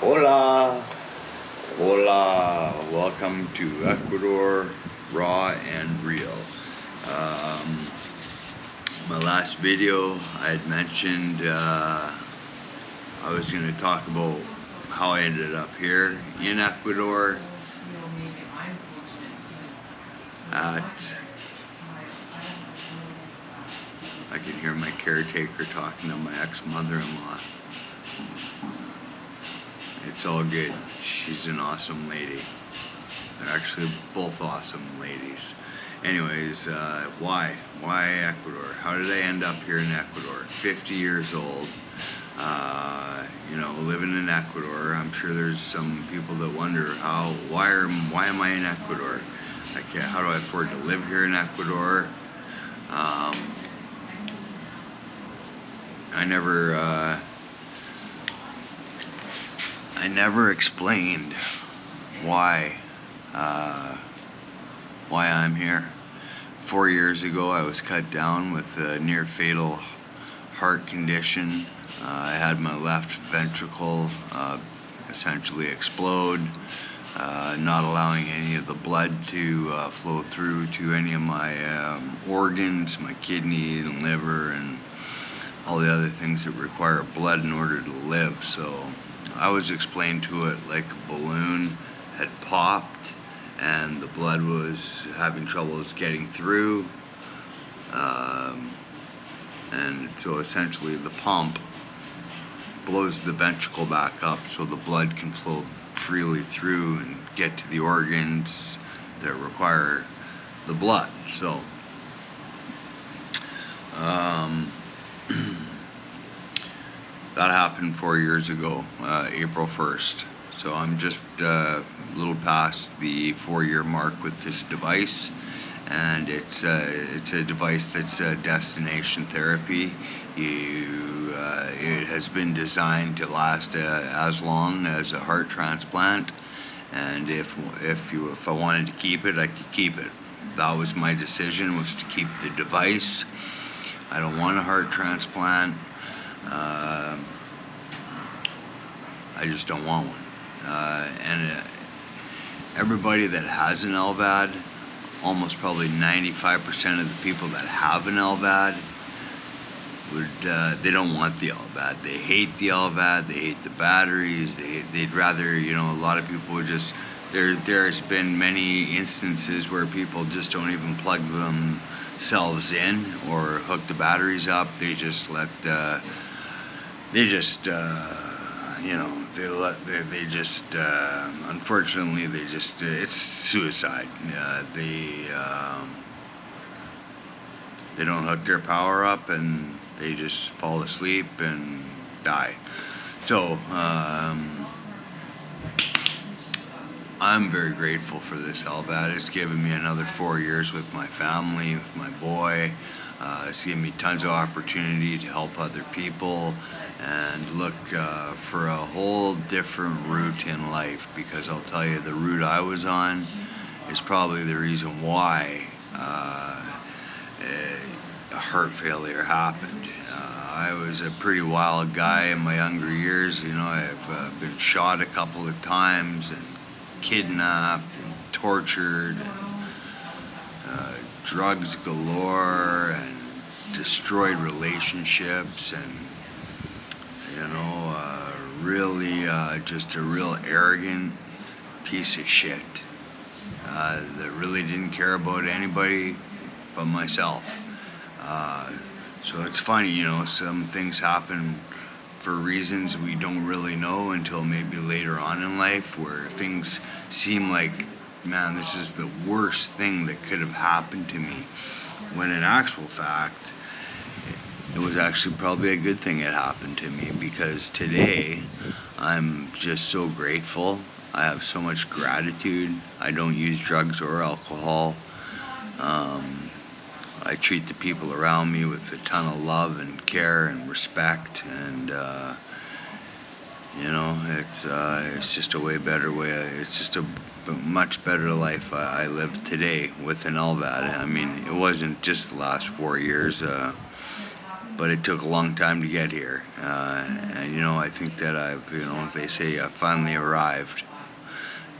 Hola, hola, welcome to Ecuador, raw and real. My last video I had mentioned I was going to talk about how I ended up here in Ecuador at, I can hear my caretaker talking to my ex-mother-in-law. It's all good. She's an awesome lady. They're actually both awesome ladies. Anyways, why Ecuador? How did I end up here in Ecuador? 50 years old, living in Ecuador. I'm sure there's some people that wonder why am I in Ecuador? How do I afford to live here in Ecuador? I never explained why I'm here. 4 years ago, I was cut down with a near fatal heart condition. I had my left ventricle essentially explode, not allowing any of the blood to flow through to any of my organs, my kidney and liver and all the other things that require blood in order to live. So I was explained to it like a balloon had popped and the blood was having troubles getting through, and so essentially the pump blows the ventricle back up so the blood can flow freely through and get to the organs that require the blood. So that happened 4 years ago, April 1st. So I'm just a little past the 4-year mark with this device, and it's a device that's a destination therapy. It has been designed to last as long as a heart transplant, and if I wanted to keep it, I could keep it. That was my decision, was to keep the device. I don't want a heart transplant. I just don't want one. Everybody that has an LVAD, almost probably 95% of the people that have an LVAD, they don't want the LVAD. They hate the LVAD. They hate the batteries. They'd rather, a lot of people would just. There's been many instances where people just don't even plug themselves in or hook the batteries up. They just let unfortunately, it's suicide. They don't hook their power up and they just fall asleep and die. So, I'm very grateful for this LVAD. It's given me another 4 years with my family, with my boy. It's given me tons of opportunity to help other people and look for a whole different route in life, because I'll tell you, the route I was on is probably the reason why a heart failure happened. I was a pretty wild guy in my younger years. I've been shot a couple of times and kidnapped and tortured, and drugs galore, and destroyed relationships, and really just a real arrogant piece of shit that really didn't care about anybody but myself. So it's funny, some things happen for reasons we don't really know until maybe later on in life, where things seem like, man, this is the worst thing that could have happened to me, when in actual fact, it was actually probably a good thing it happened to me, because today I'm just so grateful. I have so much gratitude. I don't use drugs or alcohol. I treat the people around me with a ton of love and care and respect, and it's just a way better way. It's just a much better life I live today with an LVAD. I mean, it wasn't just the last 4 years. but it took a long time to get here. And, I think that they say I finally arrived.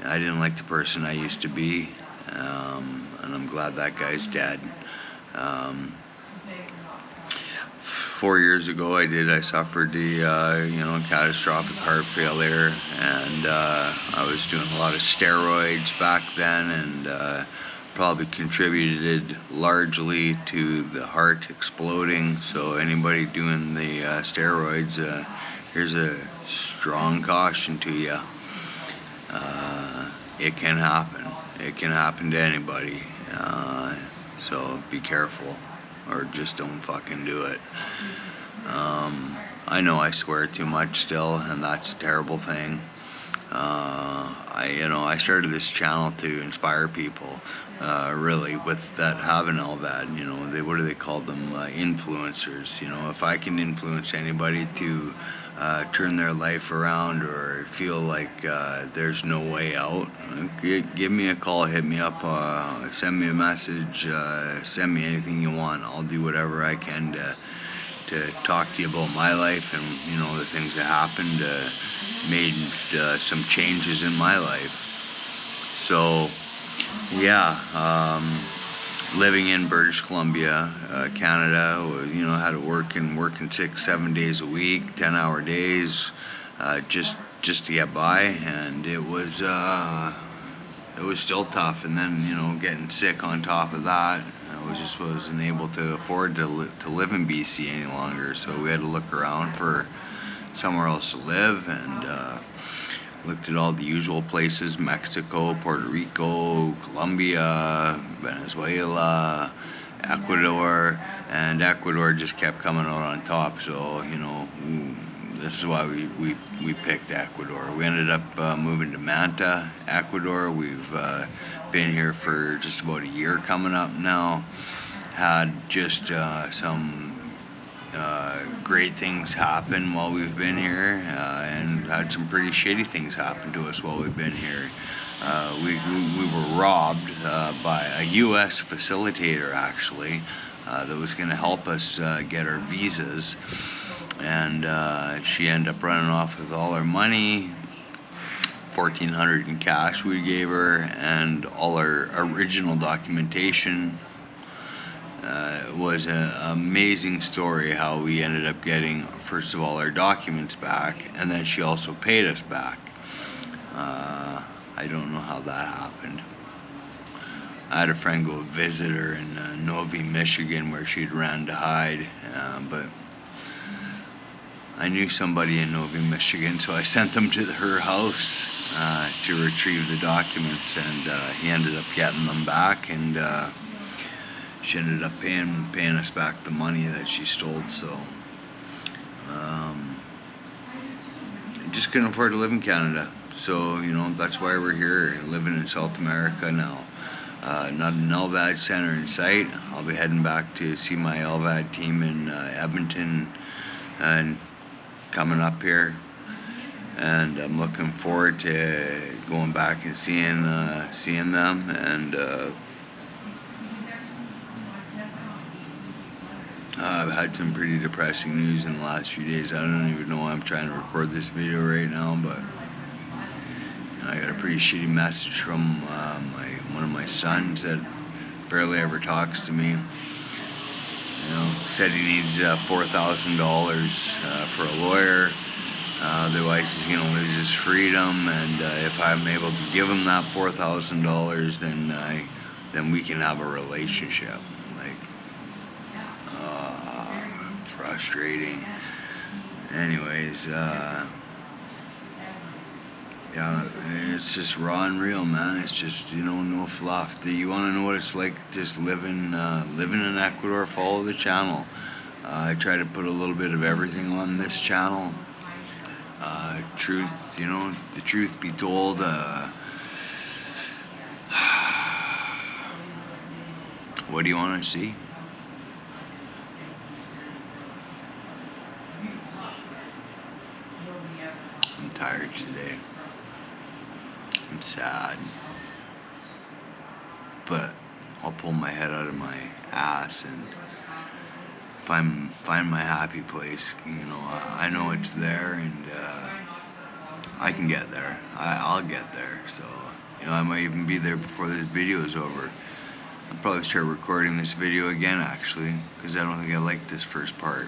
I didn't like the person I used to be, and I'm glad that guy's dead. 4 years ago, I suffered the, catastrophic heart failure, and I was doing a lot of steroids back then, and probably contributed largely to the heart exploding. So anybody doing the steroids, here's a strong caution to you. It can happen. It can happen to anybody. So be careful, or just don't fucking do it. I know I swear too much still, and that's a terrible thing. I started this channel to inspire people, really, with that have an LVAD. What do they call them? Influencers. If I can influence anybody to turn their life around, or feel like there's no way out, give me a call, hit me up, send me a message, send me anything you want. I'll do whatever I can to talk to you about my life and the things that happened, made some changes in my life. So yeah, living in British Columbia, Canada, had to working 6-7 days a week, 10-hour days, just to get by, and it was still tough. And then getting sick on top of that, I just wasn't able to afford to live in BC any longer. So we had to look around for somewhere else to live, and looked at all the usual places: Mexico, Puerto Rico, Colombia, Venezuela, Ecuador, and Ecuador just kept coming out on top. So this is why we picked Ecuador. We ended up moving to Manta, Ecuador. We've been here for just about a year coming up now. Had just some great things happen while we've been here, and had some pretty shitty things happen to us while we've been here. We were robbed by a U.S. facilitator, actually, that was going to help us get our visas, and she ended up running off with all our money, $1,400 in cash we gave her, and all our original documentation. It was an amazing story how we ended up getting, first of all, our documents back, and then she also paid us back. I don't know how that happened. I had a friend go visit her in Novi, Michigan, where she'd ran to hide, but I knew somebody in Novi, Michigan, so I sent them to her house to retrieve the documents, and he ended up getting them back, and she ended up paying us back the money that she stole. So just couldn't afford to live in Canada, so that's why we're here, living in South America now. Not an LVAD center in sight. I'll be heading back to see my LVAD team in Edmonton and coming up here, and I'm looking forward to going back and seeing them. And I've had some pretty depressing news in the last few days. I don't even know why I'm trying to record this video right now, but I got a pretty shitty message from one of my sons that barely ever talks to me. Said he needs $4,000 for a lawyer. Otherwise he's going to lose his freedom, and if I'm able to give him that $4,000, then we can have a relationship. Frustrating. Anyways, yeah, it's just raw and real, man. It's just, no fluff. You want to know what it's like just living in Ecuador? Follow the channel. I try to put a little bit of everything on this channel. Truth, the truth be told, what do you want to see? I'm tired today. I'm sad. But I'll pull my head out of my ass and find my happy place. You know, I know it's there, and I can get there. I'll get there. So, you know, I might even be there before this video is over. I'll probably start recording this video again, actually, because I don't think I like this first part.